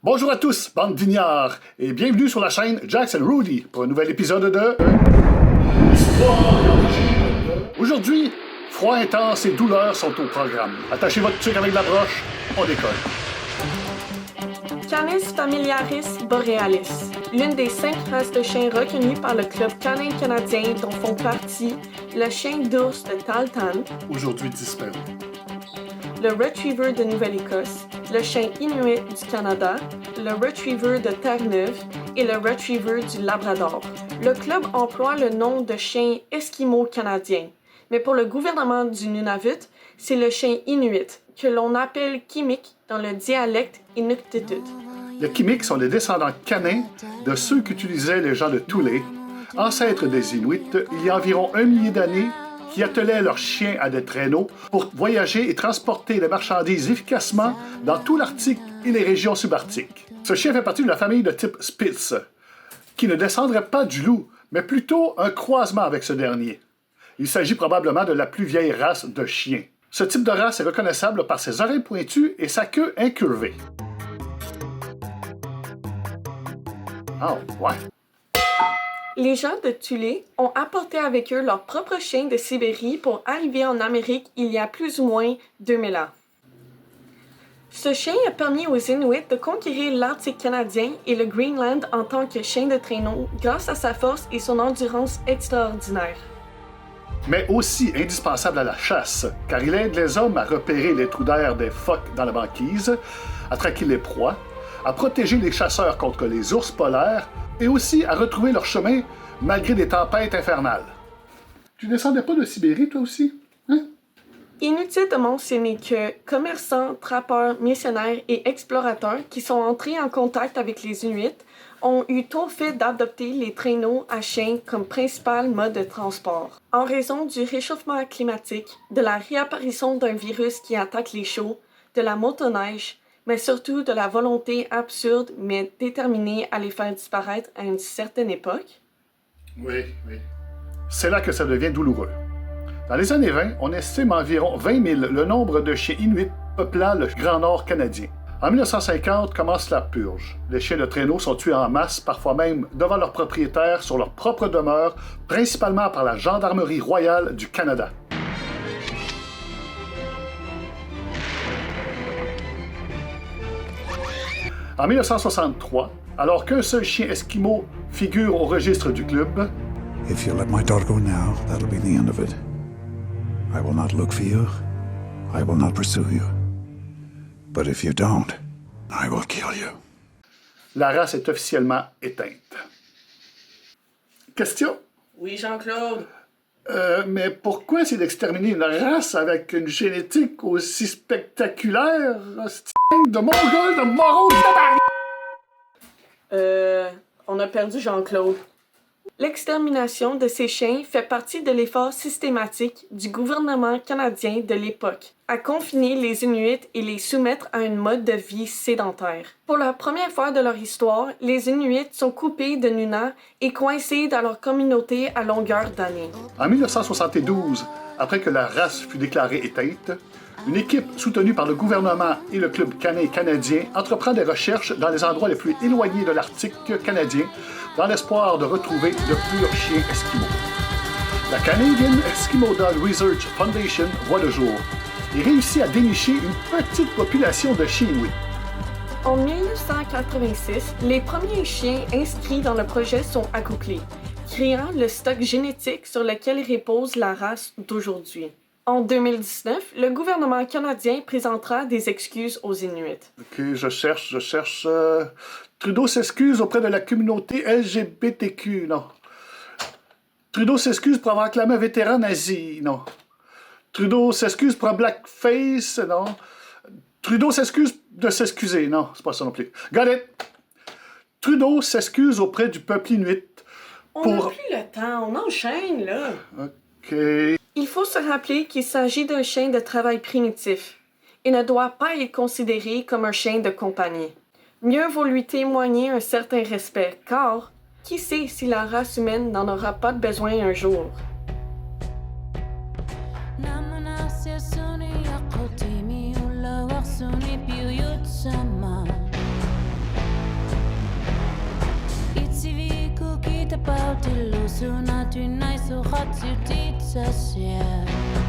Bonjour à tous, bande d'ignards, et bienvenue sur la chaîne Jax and Rudy pour un nouvel épisode de Aujourd'hui, froid intense et douleur sont au programme. Attachez votre tuque avec la broche, on décolle. Canis familiaris borealis, l'une des 5 races de chiens reconnues par le Club canin canadien dont font partie le chien d'ours de Tahltan, Aujourd'hui disparu. le Retriever de Nouvelle-Écosse, le chien Inuit du Canada, le Retriever de Terre-Neuve et le Retriever du Labrador. Le club emploie le nom de chien esquimau canadien, mais pour le gouvernement du Nunavut, c'est le chien Inuit, que l'on appelle Kimik dans le dialecte Inuktitut. Les Kimik sont les descendants canins de ceux qu'utilisaient les gens de Thule, ancêtres des Inuits, il y a environ 1 millier d'années, qui attelaient leurs chiens à des traîneaux pour voyager et transporter les marchandises efficacement dans tout l'Arctique et les régions subarctiques. Ce chien fait partie de la famille de type Spitz, qui ne descendrait pas du loup, mais plutôt un croisement avec ce dernier. Il s'agit probablement de la plus vieille race de chiens. Ce type de race est reconnaissable par ses oreilles pointues et sa queue incurvée. Ah, ouais. Les gens de Thule ont apporté avec eux leur propre chien de Sibérie pour arriver en Amérique il y a plus ou moins 2000 ans. Ce chien a permis aux Inuits de conquérir l'Arctique canadien et le Greenland en tant que chien de traîneau grâce à sa force et son endurance extraordinaire. Mais aussi indispensable à la chasse, car il aide les hommes à repérer les trous d'air des phoques dans la banquise, à traquer les proies, à protéger les chasseurs contre les ours polaires et aussi à retrouver leur chemin malgré des tempêtes infernales. Tu descendais pas de Sibérie, toi aussi? Hein? Inutile de mentionner que commerçants, trappeurs, missionnaires et explorateurs qui sont entrés en contact avec les Inuits ont eu tôt fait d'adopter les traîneaux à chiens comme principal mode de transport. En raison du réchauffement climatique, de la réapparition d'un virus qui attaque les chevaux, de la motoneige, mais surtout de la volonté absurde mais déterminée à les faire disparaître à une certaine époque. Oui. C'est là que ça devient douloureux. Dans les années 20, on estime environ 20 000 le nombre de chiens inuits peuplant le Grand Nord canadien. En 1950 commence la purge. Les chiens de traîneau sont tués en masse, parfois même devant leurs propriétaires sur leur propre demeure, principalement par la Gendarmerie royale du Canada. En 1963, alors qu'un seul chien esquimau figure au registre du club, If you let my daughter go now, that'll be the end of it. I will not look for you. I will not pursue you. But if you don't, I will kill you. la race est officiellement éteinte. Question? Oui, Jean-Claude. Mais pourquoi c'est d'exterminer une race avec une génétique aussi spectaculaire? De Mongol, de Moreau, de tabarnak! On a perdu Jean-Claude. L'extermination de ces chiens fait partie de l'effort systématique du gouvernement canadien de l'époque à confiner les Inuits et les soumettre à un mode de vie sédentaire. Pour la première fois de leur histoire, les Inuits sont coupés de Nuna et coincés dans leur communauté à longueur d'année. En 1972, après que la race fut déclarée éteinte, une équipe soutenue par le gouvernement et le Club canin canadien entreprend des recherches dans les endroits les plus éloignés de l'Arctique canadien dans l'espoir de retrouver de purs chiens esquimaux. La Canadian Eskimo Dog Research Foundation voit le jour et réussit à dénicher une petite population de chiens inuits. En 1986, les premiers chiens inscrits dans le projet sont accouplés, créant le stock génétique sur lequel repose la race d'aujourd'hui. En 2019, le gouvernement canadien présentera des excuses aux Inuits. Ok, je cherche. Trudeau s'excuse auprès de la communauté LGBTQ, non. Trudeau s'excuse pour avoir clamé un vétéran nazi, non. Trudeau s'excuse pour un blackface, non. Trudeau s'excuse de s'excuser, non, c'est pas ça non plus. Got it! Trudeau s'excuse auprès du peuple inuit pour... On n'a plus le temps, on enchaîne, là. Ok. Il faut se rappeler qu'il s'agit d'un chien de travail primitif et ne doit pas être considéré comme un chien de compagnie. Mieux vaut lui témoigner un certain respect, car qui sait si la race humaine n'en aura pas de besoin un jour. about it, Lusuna, tonight, so hot to teach us, yeah.